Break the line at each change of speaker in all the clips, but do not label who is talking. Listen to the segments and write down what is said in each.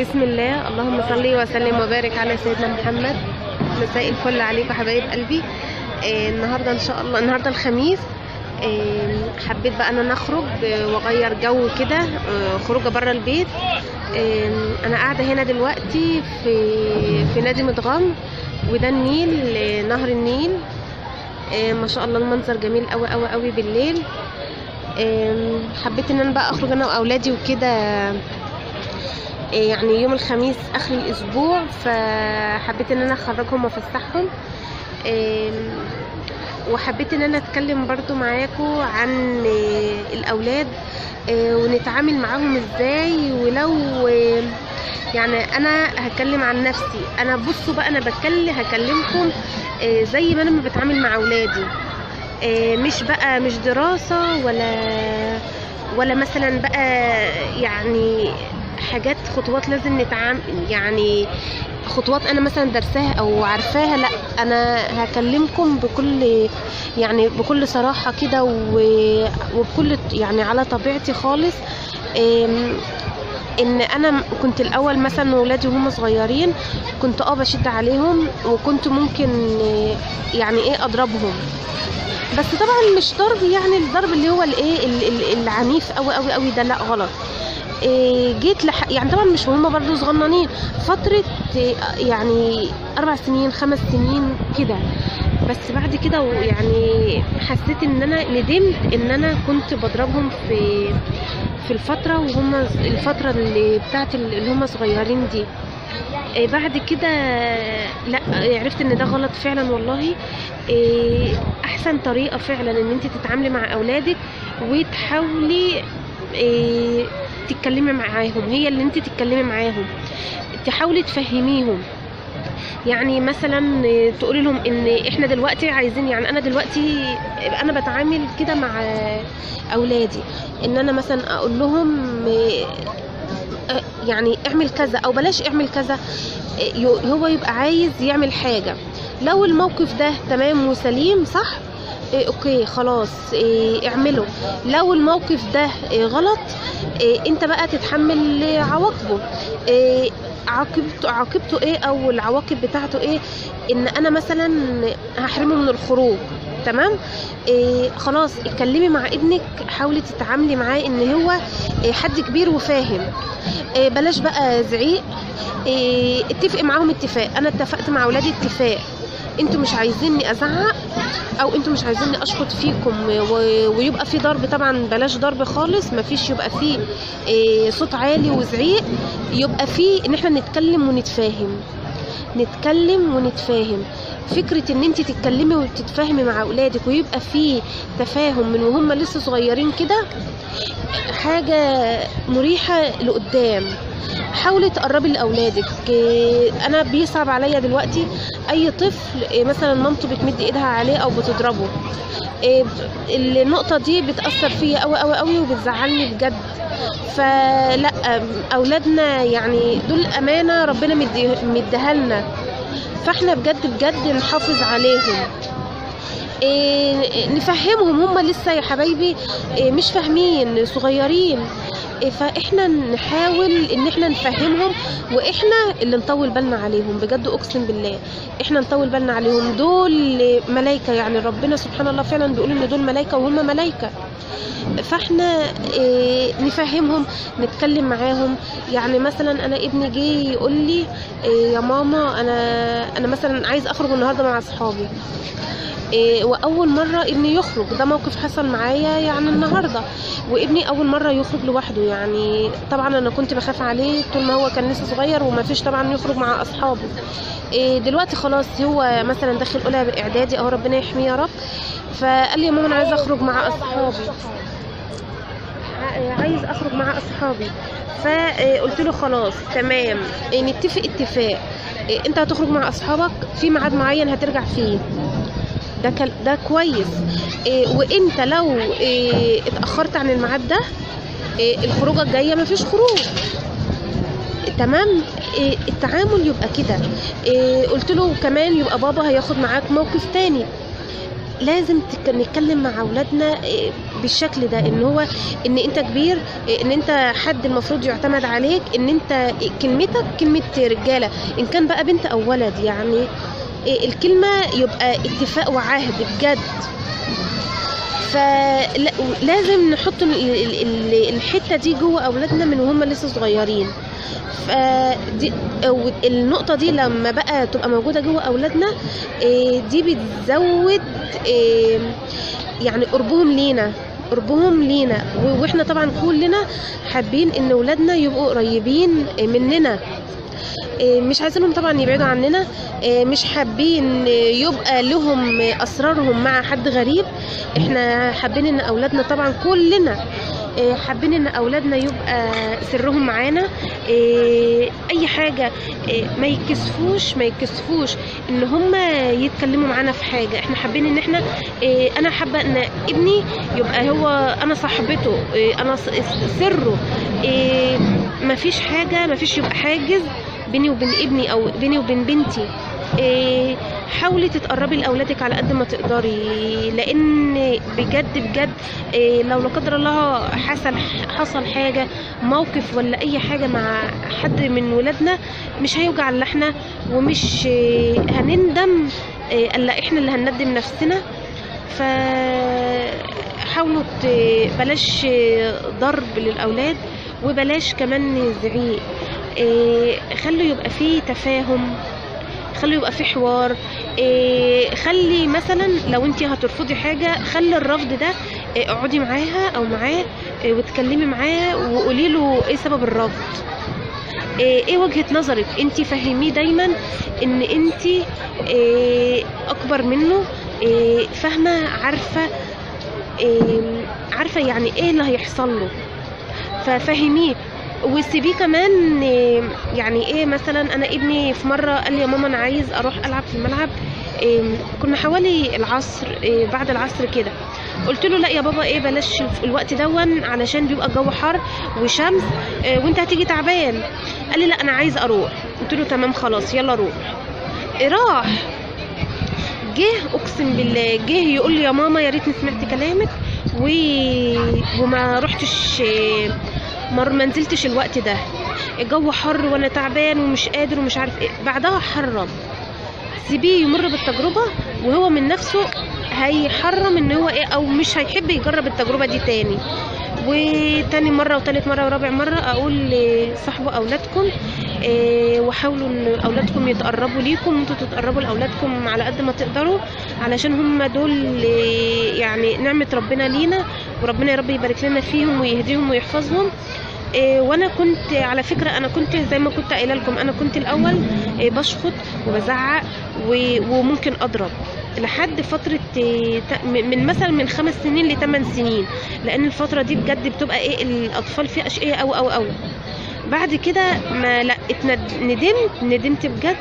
بسم الله، اللهم صل وسلم وبارك على سيدنا محمد. مساء الفل عليكم حبايب قلبي. النهارده ان شاء الله، النهارده الخميس. حبيت بقى ان انا اخرج واغير جو كده، خروجه بره البيت. انا قاعده هنا دلوقتي في نادي مدغام، وده النيل، نهر النيل. ما شاء الله المنظر جميل قوي قوي قوي بالليل. حبيت ان انا بقى اخرج انا واولادي وكده، يعني يوم الخميس اخر الاسبوع، فحبيت ان انا اخرجهم وافسحهم. وحبيت ان انا اتكلم برضو معاكم عن الاولاد، ونتعامل معاهم ازاي. ولو يعني انا هتكلم عن نفسي، انا بصوا بقى، انا هكلمكم زي ما انا بتعامل مع اولادي، مش دراسة ولا مثلا بقى يعني حاجات خطوات لازم نتعامل، يعني خطوات انا مثلا درساها او عارفاها. لا، انا هكلمكم بكل صراحة كده، وبكل يعني على طبيعتي خالص. ان انا كنت الاول مثلا ولادي وهم صغيرين كنت بشد عليهم، وكنت ممكن يعني اضربهم، بس طبعا مش ضرب يعني الضرب اللي هو العنيف قوي قوي قوي ده، لا غلط. جيت يعني طبعا مش هم برضو صغننين، فترة يعني 4 سنين 5 سنين كده. بس بعد كده يعني حسيت ان انا ندمت ان انا كنت بضربهم في الفترة اللي بتاعت اللي هم صغيرين دي. بعد كده لا، عرفت ان ده غلط فعلا والله. احسن طريقة فعلا ان انت تتعاملي مع اولادك وتحاولي تتكلمي معاهم، هي اللي انت تتكلمي معاهم، تحاولي تفهميهم. يعني مثلا تقولي لهم ان احنا دلوقتي عايزين، يعني انا دلوقتي انا بتعامل كده مع اولادي، ان انا مثلا اقول لهم يعني اعمل كذا او بلاش اعمل كذا، هو يبقى عايز يعمل حاجة. لو الموقف ده تمام وسليم صح، اوكي خلاص اعمله. لو الموقف ده غلط، انت بقى تتحمل عواقبه. عاقبته ايه او العواقب بتاعته ايه؟ ان انا مثلا هحرمه من الخروج، تمام؟ خلاص اتكلمي مع ابنك، حاولي تتعاملي معاه ان هو حد كبير وفاهم. بلاش بقى زعيق. اتفقي معاهم اتفاق. انا اتفقت مع اولادي اتفاق، انتوا مش عايزيني ازعق او انتوا مش عايزيني اشخط فيكم ويبقى في ضرب. طبعا بلاش ضرب خالص، مفيش يبقى فيه صوت عالي وزعيق. يبقى فيه ان احنا نتكلم ونتفاهم. فكرة ان انت تتكلمي وتتفاهمي مع اولادك ويبقى فيه تفاهم من وهم لسه صغيرين كده، حاجة مريحة لقدام. حاولي تقربي لاولادك. انا بيصعب عليا دلوقتي اي طفل مثلا مامته بتمد ايدها عليه او بتضربه. النقطة دي بتأثر فيا قوي قوي قوي وبتزعلني بجد. فلا، اولادنا يعني دول امانة ربنا مديها لنا، فاحنا بجد نحافظ عليهم. نفهمهم، هم لسه يا حبايبي مش فاهمين، صغيرين. فاحنا نحاول ان احنا نفهمهم، واحنا اللي نطول بالنا عليهم. بجد اقسم بالله احنا نطول بالنا عليهم. دول ملايكة، يعني ربنا سبحان الله فعلا بيقول ان دول ملايكة وهم ملايكة. فاحنا نفهمهم، نتكلم معاهم. يعني مثلا انا ابني جه يقول لي يا ماما انا مثلا عايز اخرج النهارده مع اصحابي. واول مره ابني يخرج، ده موقف حصل معايا يعني النهارده، وابني اول مره يخرج لوحده. يعني طبعا انا كنت بخاف عليه طول ما هو كان لسه صغير وما فيش طبعا يخرج مع اصحابه. دلوقتي خلاص هو مثلا داخل اولى اعدادي، اهو ربنا يحميه يا رب. فقال لي يا ماما انا عايز اخرج مع اصحابي. فقلت له خلاص تمام، نتفق اتفاق. انت هتخرج مع اصحابك في ميعاد معين هترجع فيه، ده كويس. وانت لو اتأخرت عن الميعاد ده، الخروجه الجايه مفيش خروج، تمام؟ التعامل يبقى كده. قلت له كمان يبقى بابا هياخد معاك موقف تاني. لازم نتكلم مع اولادنا بالشكل ده، ان هو ان انت كبير، ان انت حد المفروض يعتمد عليك، ان انت كلمتك كلمه رجاله، ان كان بقى بنت او ولد، يعني الكلمه يبقى اتفاق وعهد بجد. فلازم نحط الحته دي جوه اولادنا من وهم لسه صغيرين. فدي النقطه دي لما بقى تبقى موجوده جوه اولادنا، دي بتزود يعني قربهم لينا، واحنا طبعا كلنا حابين ان اولادنا يبقوا قريبين مننا، مش عايزينهم طبعا يبعدوا عننا، مش حابين يبقى لهم اسرارهم مع حد غريب. احنا حابين ان اولادنا طبعا كلنا حابين ان اولادنا يبقى سرهم معانا، اي حاجه ما يكسفوش ان هم يتكلموا معانا في حاجه. احنا حابين ان احنا انا حابه ان ابني يبقى هو انا صاحبته، انا سره، مفيش يبقى حاجز بيني وبين ابني او بيني وبين بنتي. حاولي تتقربي لاولادك على قد ما تقدري، لان بجد لو لا قدر الله حصل حاجه، موقف ولا اي حاجه مع حد من ولادنا، مش هيوجع الا احنا، ومش هنندم الا احنا اللي هنندم نفسنا. فحاولوا بلاش ضرب للاولاد، وبلاش كمان زعيق. خلوا يبقى فيه تفاهم، خلوا يبقى فيه حوار. خلي مثلا لو انت هترفضي حاجه، خلي الرفض ده اقعدي معاها او معاه وتكلمي معاه وقولي له ايه سبب الرفض، ايه وجهة نظرك. انت فهميه دايما ان انت اكبر منه، فاهمه، عارفه يعني ايه اللي هيحصل له، ففهميه. وسيبيه كمان، يعني ايه مثلا انا ابني في مره قال لي يا ماما انا عايز اروح العب في الملعب، كنا حوالي العصر، بعد العصر كده، قلت له لا يا بابا بلاش الوقت دون علشان بيبقى الجو حر وشمس، وانت هتيجي تعبان. قال لي لا انا عايز اروح. قلت له تمام خلاص يلا روح. راح، اقسم بالله جه يقول لي يا ماما يا ريتني سمعت كلامك وما رحتش، ما نزلتش الوقت ده، الجو حر وانا تعبان ومش قادر ومش عارف ايه. بعدها حرم. سيبيه يمر بالتجربه وهو من نفسه هيحرم ان هو او مش هيحب يجرب التجربه دي تاني. وتاني مره وتالت مره ورابع مره اقول لصاحبوا اولادكم، وحاولوا ان اولادكم يتقربوا ليكم وانتوا تتقربوا لاولادكم على قد ما تقدروا، علشان هم دول يعني نعمه ربنا لينا، وربنا يا رب يبارك لنا فيهم ويهديهم ويحفظهم. وانا كنت على فكره، انا كنت زي ما كنت قايله لكم، انا كنت الاول بشخط وبزعق وممكن اضرب لحد فتره من مثلا من 5 سنين ل 8 سنين، لان الفتره دي بجد بتبقى الاطفال فيها اشقيه او بعد كده ما لا ندمت بجد،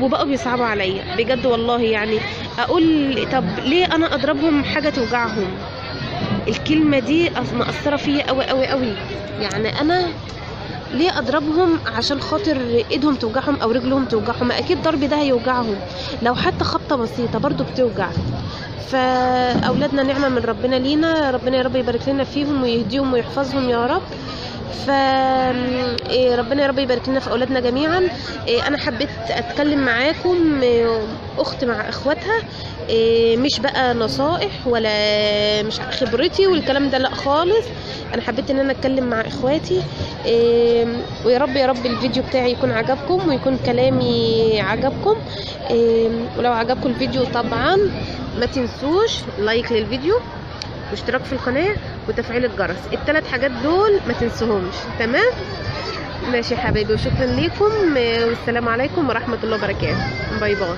وبقوا بيصعبوا عليا بجد والله. يعني اقول طب ليه انا اضربهم حاجه توجعهم؟ الكلمه دي مأثره فيا قوي. يعني انا ليه اضربهم عشان خاطر ايدهم توجعهم او رجلهم توجعهم؟ ما اكيد ضرب ده هيوجعهم، لو حتى خبطه بسيطه برضو بتوجع. فاولادنا نعمه من ربنا لينا، ربنا يا رب يبارك لنا فيهم ويهديهم ويحفظهم يا رب. ربنا يا رب يبارك لنا في اولادنا جميعا. انا حبيت اتكلم معاكم اخت مع اخواتها، مش بقى نصائح ولا مش خبرتي والكلام ده، لا خالص. انا حبيت ان انا اتكلم مع اخواتي، ويا رب الفيديو بتاعي يكون عجبكم ويكون كلامي عجبكم. ولو عجبكم الفيديو طبعا ما تنسوش لايك للفيديو واشتراك في القناة وتفعيل الجرس، ال3 حاجات دول ما تنسوهمش. تمام ماشي يا حبايبي، وشكرا لكم، والسلام عليكم ورحمة الله وبركاته. باي باي.